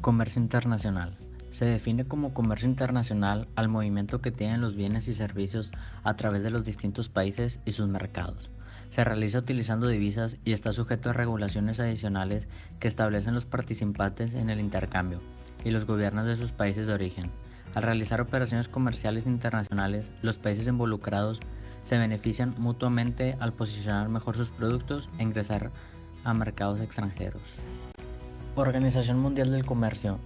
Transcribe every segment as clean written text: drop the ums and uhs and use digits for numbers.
Comercio internacional. Se define como comercio internacional al movimiento que tienen los bienes y servicios a través de los distintos países y sus mercados. Se realiza utilizando divisas y está sujeto a regulaciones adicionales que establecen los participantes en el intercambio y los gobiernos de sus países de origen. Al realizar operaciones comerciales internacionales, los países involucrados se benefician mutuamente al posicionar mejor sus productos e ingresar a mercados extranjeros. Organización Mundial del Comercio.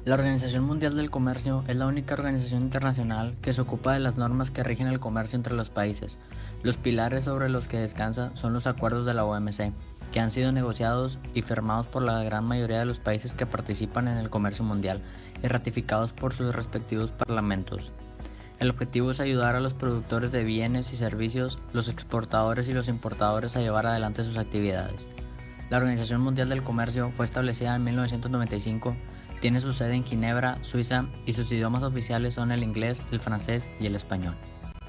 La Organización Mundial del Comercio es la única organización internacional que se ocupa de las normas que rigen el comercio entre los países. Los pilares sobre los que descansa son los acuerdos de la OMC, que han sido negociados y firmados por la gran mayoría de los países que participan en el comercio mundial y ratificados por sus respectivos parlamentos. El objetivo es ayudar a los productores de bienes y servicios, los exportadores y los importadores a llevar adelante sus actividades. La Organización Mundial del Comercio fue establecida en 1995, tiene su sede en Ginebra, Suiza, y sus idiomas oficiales son el inglés, el francés y el español.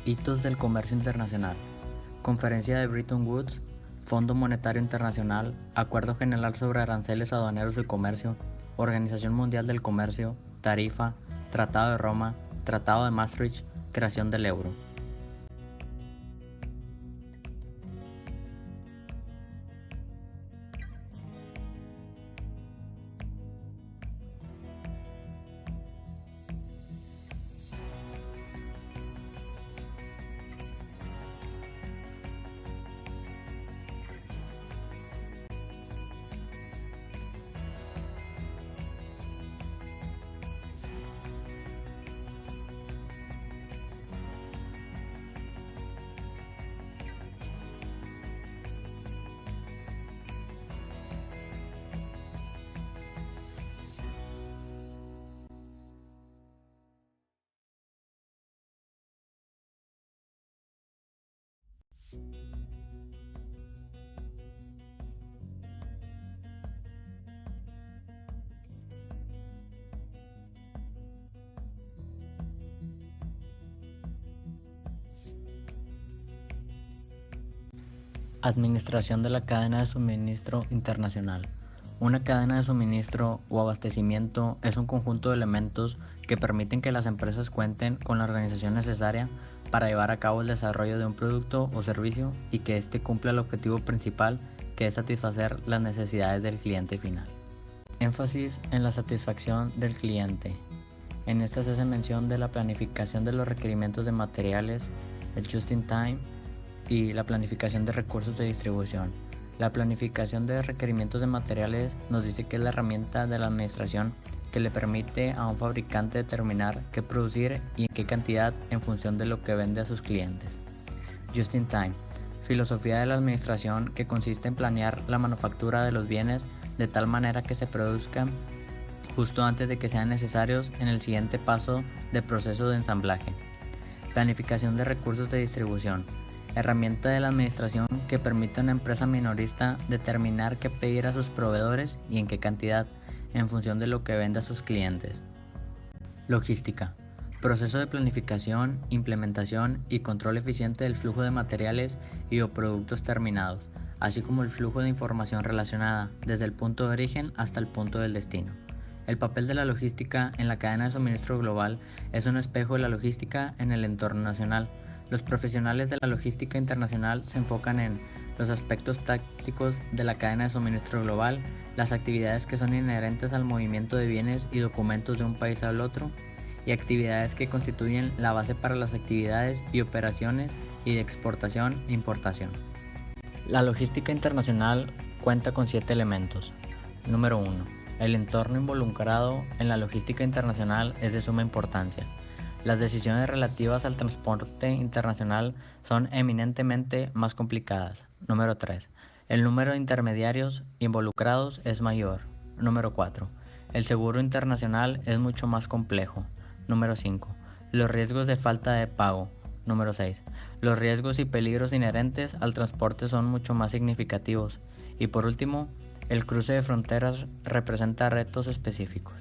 Hitos del comercio internacional. Conferencia de Bretton Woods, Fondo Monetario Internacional, Acuerdo General sobre Aranceles Aduaneros y Comercio, Organización Mundial del Comercio, Tarifa, Tratado de Roma, Tratado de Maastricht, creación del euro. Administración de la cadena de suministro internacional. Una cadena de suministro o abastecimiento es un conjunto de elementos que permiten que las empresas cuenten con la organización necesaria para llevar a cabo el desarrollo de un producto o servicio y que éste cumpla el objetivo principal, que es satisfacer las necesidades del cliente final. Énfasis en la satisfacción del cliente. En esta se hace mención de la planificación de los requerimientos de materiales, el just-in-time, y la planificación de recursos de distribución. La planificación de requerimientos de materiales nos dice que es la herramienta de la administración que le permite a un fabricante determinar qué producir y en qué cantidad en función de lo que vende a sus clientes. Just in time. Filosofía de la administración que consiste en planear la manufactura de los bienes de tal manera que se produzcan justo antes de que sean necesarios en el siguiente paso del proceso de ensamblaje. Planificación de recursos de distribución. Herramienta de la administración que permite a una empresa minorista determinar qué pedir a sus proveedores y en qué cantidad, en función de lo que vende a sus clientes. Logística. Proceso de planificación, implementación y control eficiente del flujo de materiales y o productos terminados, así como el flujo de información relacionada, desde el punto de origen hasta el punto del destino. El papel de la logística en la cadena de suministro global es un espejo de la logística en el entorno nacional. Los profesionales de la logística internacional se enfocan en los aspectos tácticos de la cadena de suministro global, las actividades que son inherentes al movimiento de bienes y documentos de un país al otro, y actividades que constituyen la base para las actividades y operaciones y de exportación e importación. La logística internacional cuenta con 7 elementos. Número 1. El entorno involucrado en la logística internacional es de suma importancia. Las decisiones relativas al transporte internacional son eminentemente más complicadas. Número 3. El número de intermediarios involucrados es mayor. Número 4. El seguro internacional es mucho más complejo. Número 5. Los riesgos de falta de pago. Número 6. Los riesgos y peligros inherentes al transporte son mucho más significativos. Y por último, el cruce de fronteras representa retos específicos.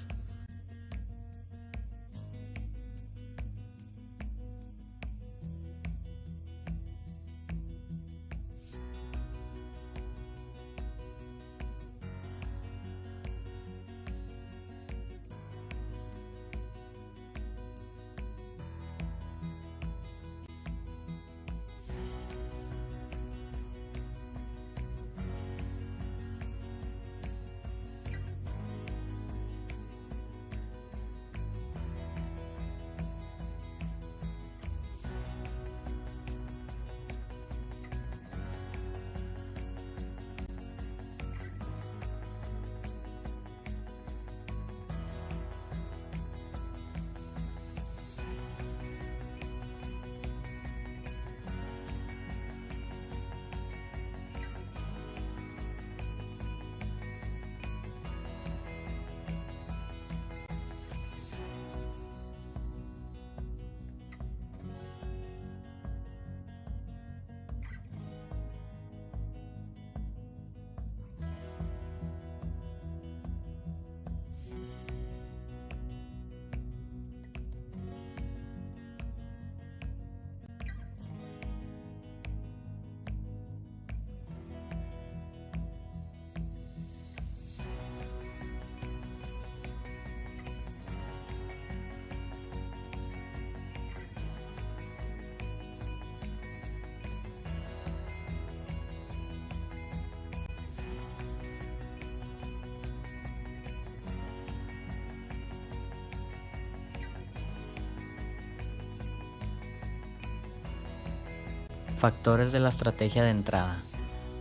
Factores de la estrategia de entrada: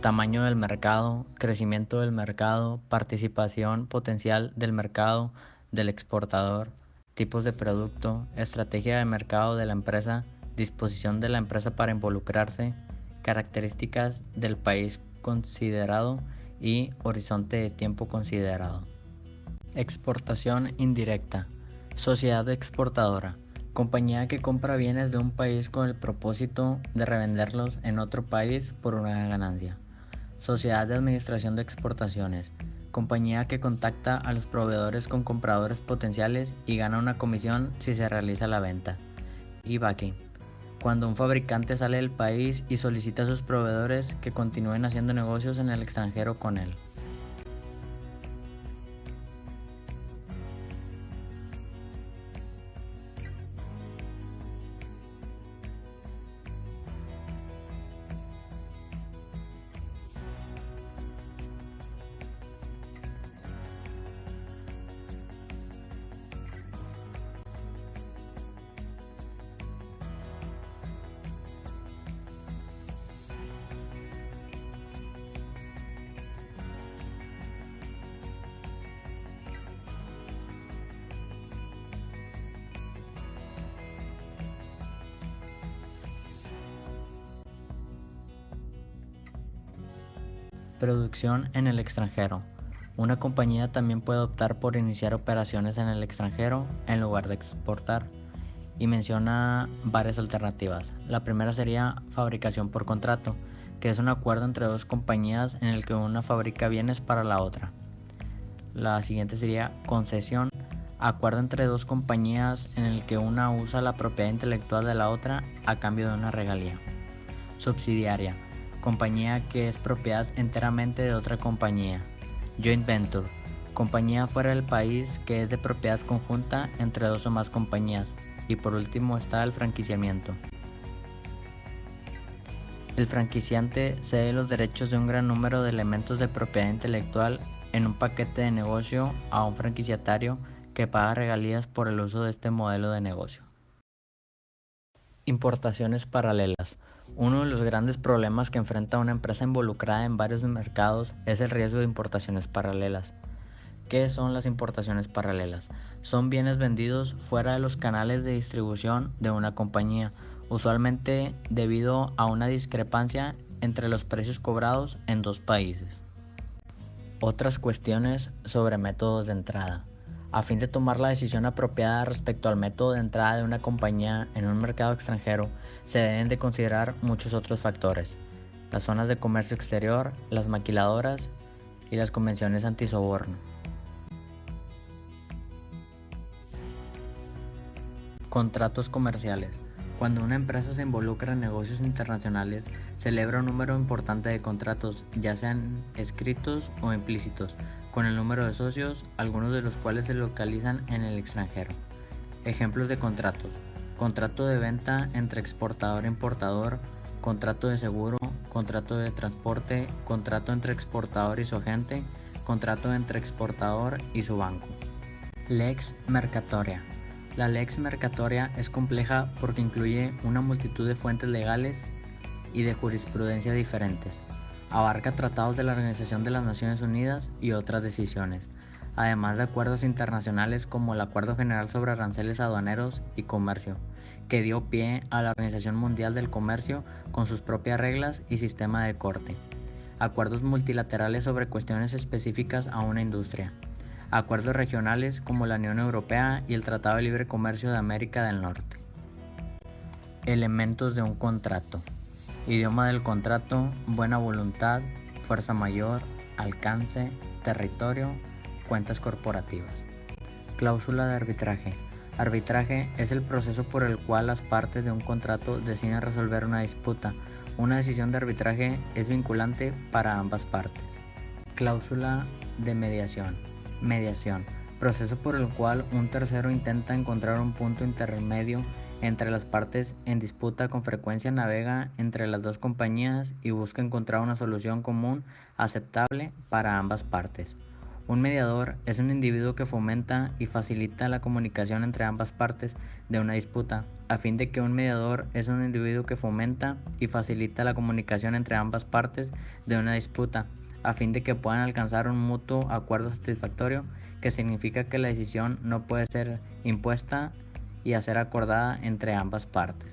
tamaño del mercado, crecimiento del mercado, participación potencial del mercado del exportador, tipos de producto, estrategia de mercado de la empresa, disposición de la empresa para involucrarse, características del país considerado y horizonte de tiempo considerado. Exportación indirecta: sociedad exportadora: compañía que compra bienes de un país con el propósito de revenderlos en otro país por una ganancia. Sociedad de administración de exportaciones: compañía que contacta a los proveedores con compradores potenciales y gana una comisión si se realiza la venta. E-backing: cuando un fabricante sale del país y solicita a sus proveedores que continúen haciendo negocios en el extranjero con él. Producción en el extranjero: una compañía también puede optar por iniciar operaciones en el extranjero en lugar de exportar, y menciona varias alternativas. La primera sería fabricación por contrato, que es un acuerdo entre dos compañías en el que una fabrica bienes para la otra. La siguiente sería concesión, acuerdo entre dos compañías en el que una usa la propiedad intelectual de la otra a cambio de una regalía. Subsidiaria, compañía que es propiedad enteramente de otra compañía. Joint venture, compañía fuera del país que es de propiedad conjunta entre dos o más compañías. Y por último está el franquiciamiento. El franquiciante cede los derechos de un gran número de elementos de propiedad intelectual en un paquete de negocio a un franquiciatario que paga regalías por el uso de este modelo de negocio. Importaciones paralelas. Uno de los grandes problemas que enfrenta una empresa involucrada en varios mercados es el riesgo de importaciones paralelas. ¿Qué son las importaciones paralelas? Son bienes vendidos fuera de los canales de distribución de una compañía, usualmente debido a una discrepancia entre los precios cobrados en dos países. Otras cuestiones sobre métodos de entrada. A fin de tomar la decisión apropiada respecto al método de entrada de una compañía en un mercado extranjero, se deben de considerar muchos otros factores: las zonas de comercio exterior, las maquiladoras y las convenciones antisoborno. Contratos comerciales. Cuando una empresa se involucra en negocios internacionales, celebra un número importante de contratos, ya sean escritos o implícitos, con el número de socios, algunos de los cuales se localizan en el extranjero. Ejemplos de contratos: contrato de venta entre exportador e importador, contrato de seguro, contrato de transporte, contrato entre exportador y su agente, contrato entre exportador y su banco. Lex mercatoria. La lex mercatoria es compleja porque incluye una multitud de fuentes legales y de jurisprudencia diferentes. Abarca tratados de la Organización de las Naciones Unidas y otras decisiones, además de acuerdos internacionales como el Acuerdo General sobre Aranceles Aduaneros y Comercio, que dio pie a la Organización Mundial del Comercio con sus propias reglas y sistema de corte. Acuerdos multilaterales sobre cuestiones específicas a una industria. Acuerdos regionales como la Unión Europea y el Tratado de Libre Comercio de América del Norte. Elementos de un contrato: idioma del contrato, buena voluntad, fuerza mayor, alcance, territorio, cuentas corporativas. Cláusula de arbitraje. Arbitraje es el proceso por el cual las partes de un contrato deciden resolver una disputa. Una decisión de arbitraje es vinculante para ambas partes. Cláusula de mediación. Mediación, proceso por el cual un tercero intenta encontrar un punto intermedio entre las partes en disputa. Con frecuencia navega entre las dos compañías y busca encontrar una solución común aceptable para ambas partes. Un mediador es un individuo que fomenta y facilita la comunicación entre ambas partes de una disputa. A fin de que un mediador es un individuo que fomenta y facilita la comunicación entre ambas partes de una disputa, a fin de que puedan alcanzar un mutuo acuerdo satisfactorio, que significa que la decisión no puede ser impuesta y a ser acordada entre ambas partes.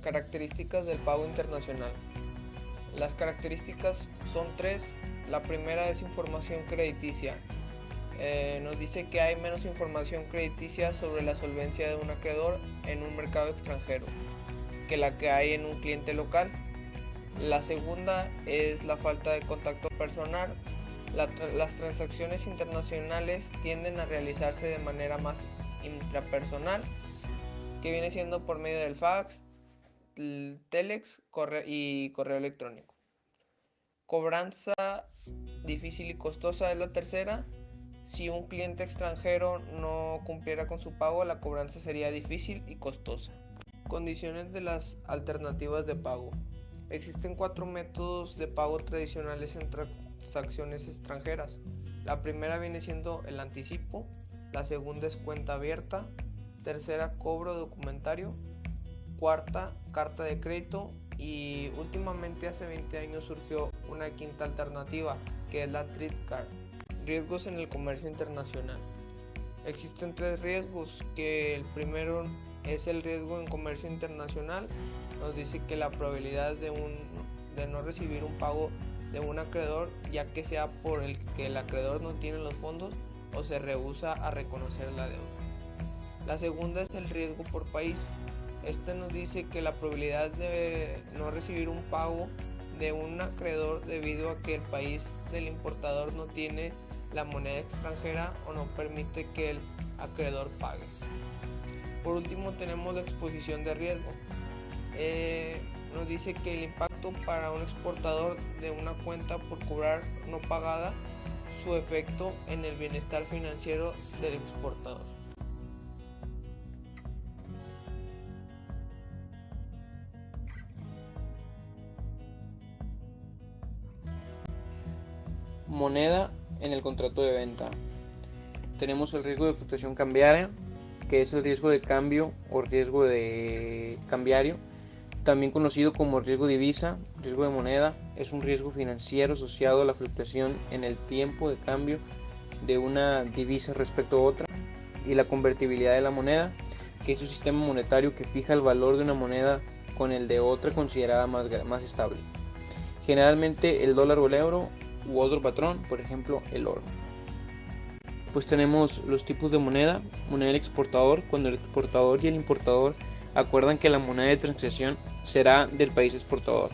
Características del pago internacional. Las características son tres. La primera es información crediticia. Nos dice que hay menos información crediticia sobre la solvencia de un acreedor en un mercado extranjero que la que hay en un cliente local. La segunda es la falta de contacto personal. Las transacciones internacionales tienden a realizarse de manera más intrapersonal, que viene siendo por medio del fax, telex y correo electrónico. Cobranza difícil y costosa es la tercera. Si un cliente extranjero no cumpliera con su pago, la cobranza sería difícil y costosa. Condiciones de las alternativas de pago. Existen 4 métodos de pago tradicionales en transacciones extranjeras. La primera viene siendo el anticipo, la segunda es cuenta abierta, tercera cobro documentario, cuarta carta de crédito y últimamente hace 20 años surgió una quinta alternativa que es la Trade Card. Riesgos en el comercio internacional. Existen 3 riesgos, que el primero es el riesgo en comercio internacional. Nos dice que la probabilidad de no recibir un pago de un acreedor, ya que sea por el que el acreedor no tiene los fondos o se rehúsa a reconocer la deuda. La segunda es el riesgo por país. Este nos dice que la probabilidad de no recibir un pago de un acreedor debido a que el país del importador no tiene la moneda extranjera o no permite que el acreedor pague. Por último tenemos la exposición de riesgo. Nos dice que el impacto para un exportador de una cuenta por cobrar no pagada, su efecto en el bienestar financiero del exportador. Moneda en el contrato de venta. Tenemos el riesgo de fluctuación cambiaria, que es el riesgo de cambio o riesgo de cambiario, también conocido como riesgo de divisa, riesgo de moneda. Es un riesgo financiero asociado a la fluctuación en el tiempo de cambio de una divisa respecto a otra, y la convertibilidad de la moneda, que es un sistema monetario que fija el valor de una moneda con el de otra considerada más estable, generalmente el dólar o el euro u otro patrón, por ejemplo el oro. Pues tenemos los tipos de moneda. Moneda del exportador, cuando el exportador y el importador acuerdan que la moneda de transacción será del país exportador.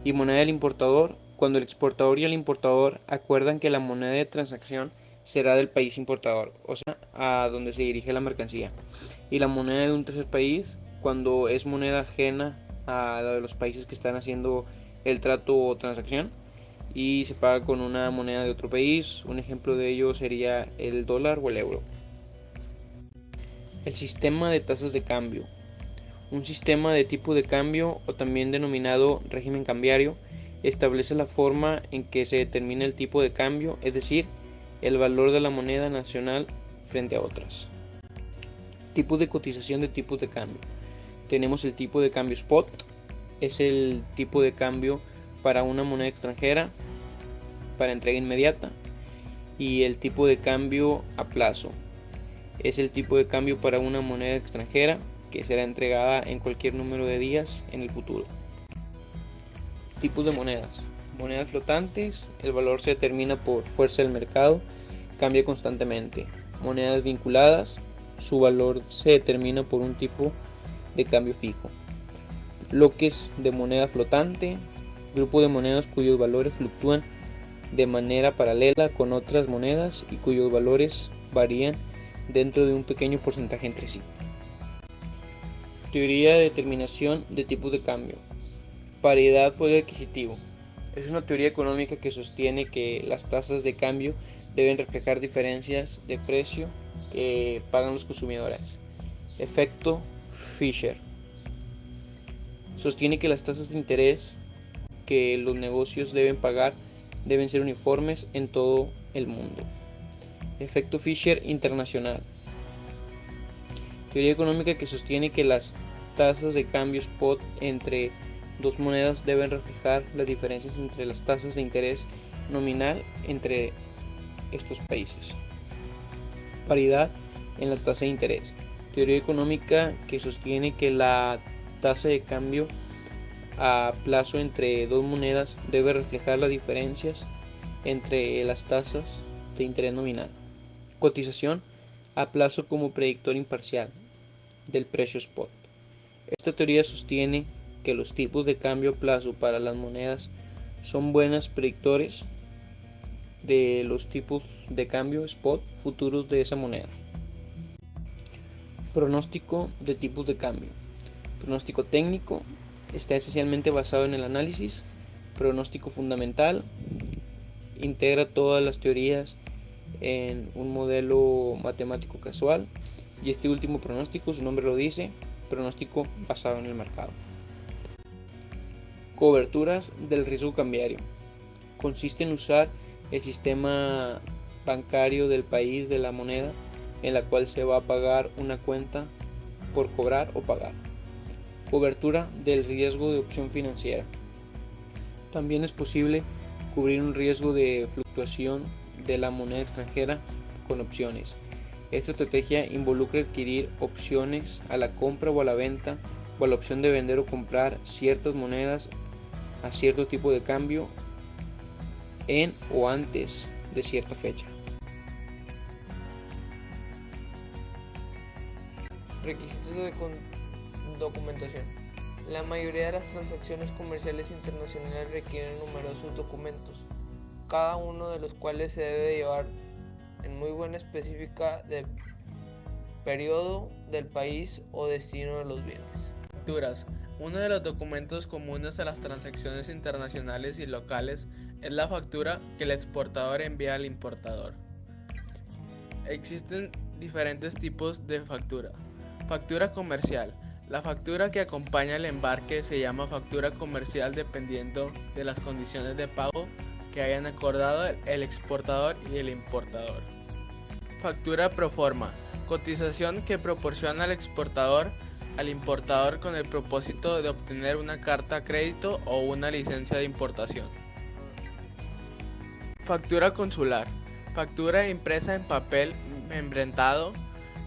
Y moneda del importador, cuando el exportador y el importador acuerdan que la moneda de transacción será del país importador, o sea, a donde se dirige la mercancía. Y la moneda de un tercer país, cuando es moneda ajena a la de los países que están haciendo el trato o transacción, y se paga con una moneda de otro país. Un ejemplo de ello sería el dólar o el euro. El sistema de tasas de cambio. Un sistema de tipo de cambio, o también denominado régimen cambiario, establece la forma en que se determina el tipo de cambio, es decir, el valor de la moneda nacional frente a otras. Tipos de cotización de tipos de cambio. Tenemos el tipo de cambio spot, es el tipo de cambio para una moneda extranjera para entrega inmediata, y el tipo de cambio a plazo es el tipo de cambio para una moneda extranjera que será entregada en cualquier número de días en el futuro. Tipos de monedas. Monedas flotantes, el valor se determina por fuerza del mercado, cambia constantemente. Monedas vinculadas, su valor se determina por un tipo de cambio fijo. Bloques de moneda flotante, grupo de monedas cuyos valores fluctúan de manera paralela con otras monedas y cuyos valores varían dentro de un pequeño porcentaje entre sí. Teoría de determinación de tipos de cambio. Paridad poder adquisitivo. Es una teoría económica que sostiene que las tasas de cambio deben reflejar diferencias de precio que pagan los consumidores. Efecto Fisher. Sostiene que las tasas de interés que los negocios deben pagar deben ser uniformes en todo el mundo. Efecto Fisher internacional. Teoría económica que sostiene que las tasas de cambio spot entre dos monedas deben reflejar las diferencias entre las tasas de interés nominal entre estos países. Paridad en la tasa de interés. Teoría económica que sostiene que la tasa de cambio a plazo entre dos monedas debe reflejar las diferencias entre las tasas de interés nominal. Cotización a plazo como predictor imparcial del precio spot. Esta teoría sostiene que los tipos de cambio a plazo para las monedas son buenos predictores de los tipos de cambio spot futuros de esa moneda. Pronóstico de tipos de cambio. Pronóstico técnico. Está esencialmente basado en el análisis. Pronóstico fundamental. Integra todas las teorías en un modelo matemático casual. Y este último pronóstico, su nombre lo dice, pronóstico basado en el mercado. Coberturas del riesgo cambiario. Consiste en usar el sistema bancario del país de la moneda en la cual se va a pagar una cuenta por cobrar o pagar. Cobertura del riesgo de opción financiera. También es posible cubrir un riesgo de fluctuación de la moneda extranjera con opciones. Esta estrategia involucra adquirir opciones a la compra o a la venta, o a la opción de vender o comprar ciertas monedas a cierto tipo de cambio en o antes de cierta fecha. Requisitos de documentación. La mayoría de las transacciones comerciales internacionales requieren numerosos documentos, cada uno de los cuales se debe llevar en muy buena específica de periodo, del país o destino de los bienes. Facturas. Uno de los documentos comunes a las transacciones internacionales y locales es la factura que el exportador envía al importador. Existen diferentes tipos de factura. Factura comercial. La factura que acompaña el embarque se llama factura comercial dependiendo de las condiciones de pago que hayan acordado el exportador y el importador. Factura pro forma. Cotización que proporciona al exportador al importador con el propósito de obtener una carta a crédito o una licencia de importación. Factura consular. Factura impresa en papel membrantado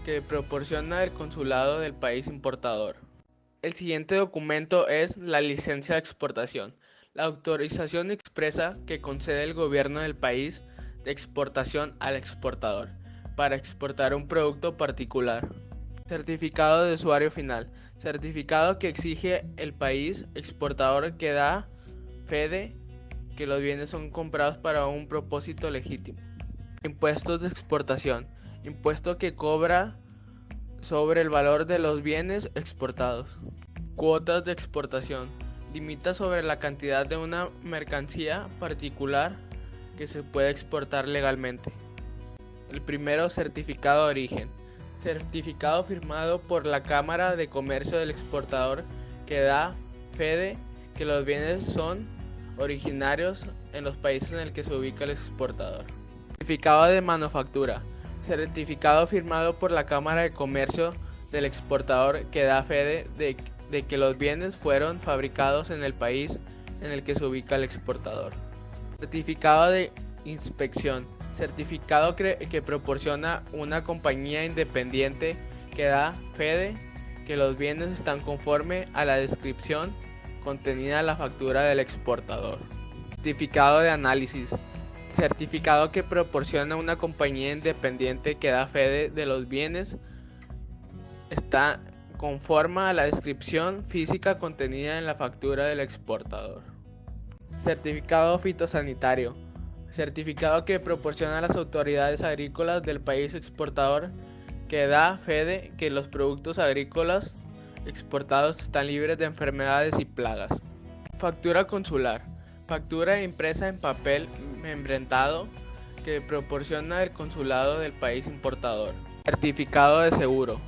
que proporciona el consulado del país importador. El siguiente documento es la licencia de exportación, la autorización expresa que concede el gobierno del país de exportación al exportador para exportar un producto particular. Certificado de usuario final, certificado que exige el país exportador que da fe de que los bienes son comprados para un propósito legítimo. Impuestos de exportación, impuesto que cobra sobre el valor de los bienes exportados. Cuotas de exportación, limita sobre la cantidad de una mercancía particular que se puede exportar legalmente. El primero, certificado de origen. certificado firmado por la Cámara de Comercio del exportador que da fe de que los bienes son originarios en los países en el que se ubica el exportador. Certificado de manufactura, certificado firmado por la Cámara de Comercio del exportador que da fe de que los bienes fueron fabricados en el país en el que se ubica el exportador. Certificado de inspección, certificado que proporciona una compañía independiente que da fe de que los bienes están conforme a la descripción contenida en la factura del exportador. Certificado de análisis, certificado que proporciona una compañía independiente que da fe de los bienes está conforme a la descripción física contenida en la factura del exportador. Certificado fitosanitario, certificado que proporciona a las autoridades agrícolas del país exportador que da fe de que los productos agrícolas exportados están libres de enfermedades y plagas. Factura consular, factura impresa en papel membrantado que proporciona el consulado del país importador. Certificado de seguro,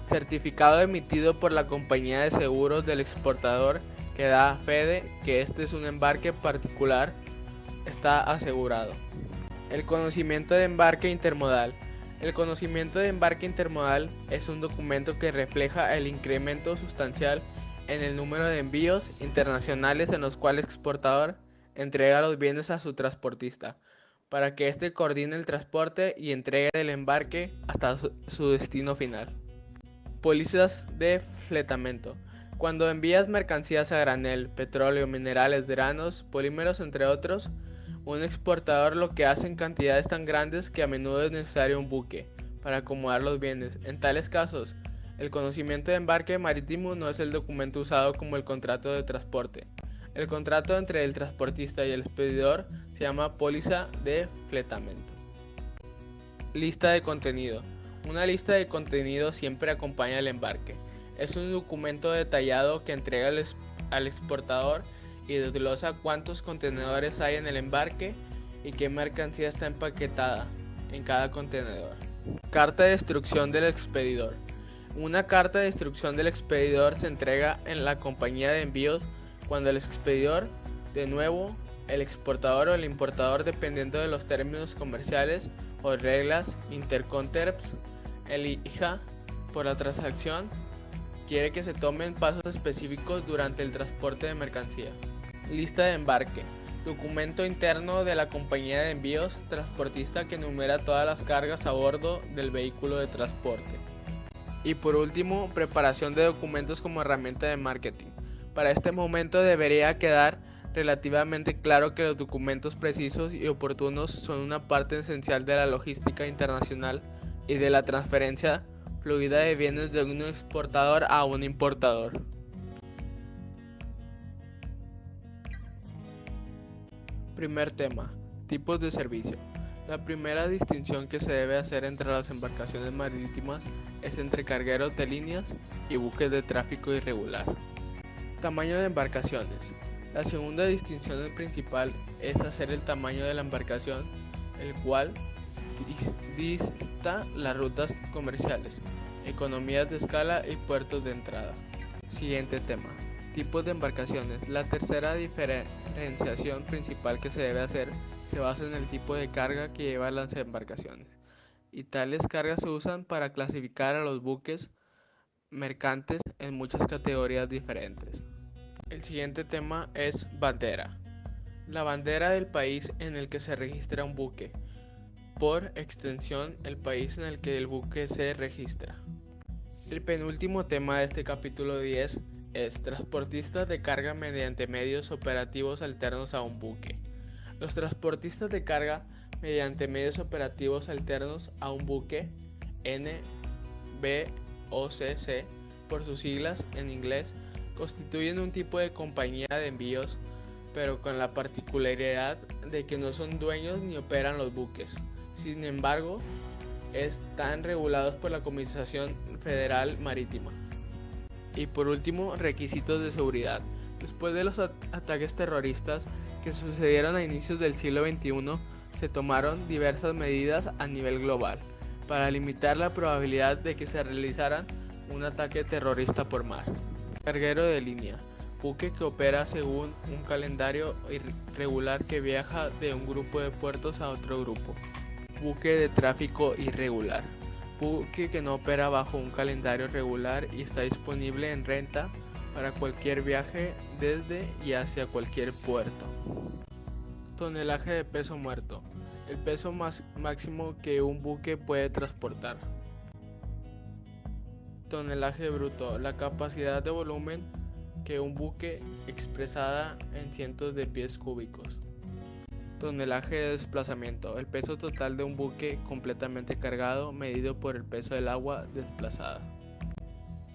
certificado emitido por la compañía de seguros del exportador que da fe de que este es un embarque particular, está asegurado. El conocimiento de embarque intermodal. El conocimiento de embarque intermodal es un documento que refleja el incremento sustancial en el número de envíos internacionales en los cuales el exportador entrega los bienes a su transportista, para que éste coordine el transporte y entrega el embarque hasta su destino final. Pólizas de fletamento. Cuando envías mercancías a granel, petróleo, minerales, granos, polímeros, entre otros, un exportador lo que hace en cantidades tan grandes que a menudo es necesario un buque para acomodar los bienes. En tales casos, el conocimiento de embarque marítimo no es el documento usado como el contrato de transporte. El contrato entre el transportista y el expedidor se llama póliza de fletamento. Lista de contenido. Una lista de contenido siempre acompaña el embarque. Es un documento detallado que entrega al exportador y desglosa cuántos contenedores hay en el embarque y qué mercancía está empaquetada en cada contenedor. Carta de instrucción del expedidor. Una carta de instrucción del expedidor se entrega en la compañía de envíos cuando el expedidor, de nuevo, el exportador o el importador, dependiendo de los términos comerciales o reglas interconterms, elija por la transacción, quiere que se tomen pasos específicos durante el transporte de mercancía. Lista de embarque. Documento interno de la compañía de envíos transportista que enumera todas las cargas a bordo del vehículo de transporte. Y por último, preparación de documentos como herramienta de marketing. Para este momento debería quedar relativamente claro que los documentos precisos y oportunos son una parte esencial de la logística internacional y de la transferencia fluida de bienes de un exportador a un importador. Primer tema: tipos de servicio. La primera distinción que se debe hacer entre las embarcaciones marítimas es entre cargueros de líneas y buques de tráfico irregular. Tamaño de embarcaciones. La segunda distinción principal es hacer el tamaño de la embarcación, el cual dista las rutas comerciales, economías de escala y puertos de entrada. Siguiente tema: tipos de embarcaciones. La tercera diferenciación principal que se debe hacer se basa en el tipo de carga que llevan las embarcaciones, y tales cargas se usan para clasificar a los buques mercantes en muchas categorías diferentes. El siguiente tema es bandera. La bandera del país en el que se registra un buque, por extensión el país en el que el buque se registra. El penúltimo tema de este capítulo 10 es transportistas de carga mediante medios operativos alternos a un buque. Los transportistas de carga mediante medios operativos alternos a un buque, NVOCC por sus siglas en inglés, constituyen un tipo de compañía de envíos, pero con la particularidad de que no son dueños ni operan los buques. Sin embargo, están regulados por la Comisión Federal Marítima. Y por último, requisitos de seguridad. Después de los ataques terroristas que sucedieron a inicios del siglo XXI, se tomaron diversas medidas a nivel global. para limitar la probabilidad de que se realizara un ataque terrorista por mar. Carguero de línea, buque que opera según un calendario irregular que viaja de un grupo de puertos a otro grupo. Buque de tráfico irregular, buque que no opera bajo un calendario regular y está disponible en renta para cualquier viaje desde y hacia cualquier puerto. Tonelaje de peso muerto, el peso máximo que un buque puede transportar. Tonelaje bruto, la capacidad de volumen que un buque expresada en cientos de pies cúbicos. Tonelaje de desplazamiento, el peso total de un buque completamente cargado medido por el peso del agua desplazada.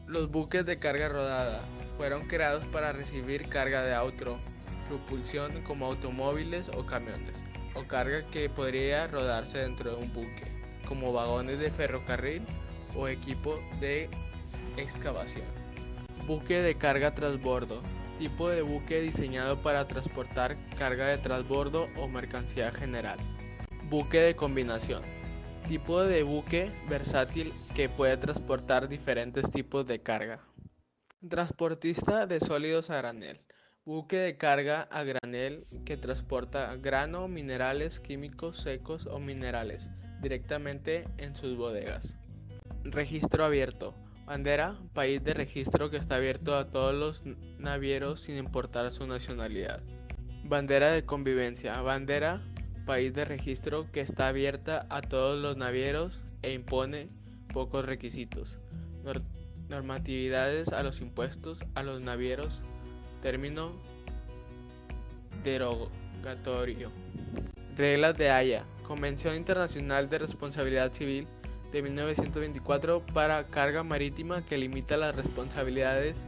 Los buques de carga rodada fueron creados para recibir carga de propulsión como automóviles o camiones, o carga que podría rodarse dentro de un buque, como vagones de ferrocarril o equipo de excavación. Buque de carga transbordo, tipo de buque diseñado para transportar carga de transbordo o mercancía general. Buque de combinación, tipo de buque versátil que puede transportar diferentes tipos de carga. Transportista de sólidos a granel, buque de carga a granel que transporta grano, minerales, químicos secos o minerales directamente en sus bodegas. Registro abierto, bandera, país de registro que está abierto a todos los navieros sin importar su nacionalidad. Bandera de convivencia, bandera, país de registro que está abierta a todos los navieros e impone pocos requisitos. Normatividades a los impuestos a los navieros, término derogatorio. Reglas de Haya, Convención Internacional de Responsabilidad Civil de 1924 para carga marítima que limita las responsabilidades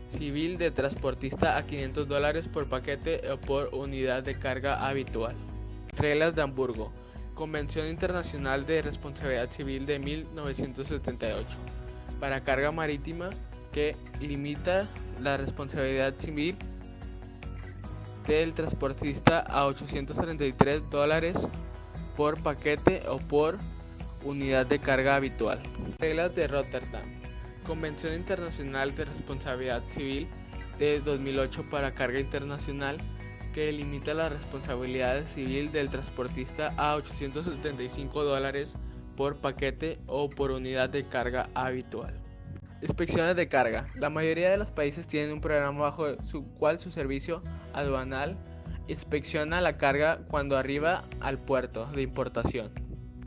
civil de transportista a $500 por paquete o por unidad de carga habitual. Reglas de Hamburgo, Convención Internacional de Responsabilidad Civil de 1978 para carga marítima que limita la responsabilidad civil del transportista a $833 por paquete o por unidad de carga habitual. Reglas de Rotterdam, Convención Internacional de Responsabilidad Civil de 2008 para carga internacional que limita la responsabilidad civil del transportista a $875 por paquete o por unidad de carga habitual. Inspecciones de carga. La mayoría de los países tienen un programa bajo su cual su servicio aduanal inspecciona la carga cuando arriba al puerto de importación.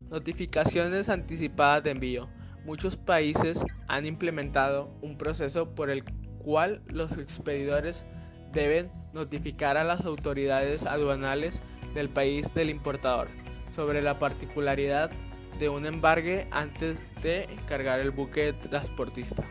Notificaciones anticipadas de envío. Muchos países han implementado un proceso por el cual los expedidores deben notificar a las autoridades aduanales del país del importador sobre la particularidad de un embarque antes de cargar el buque transportista.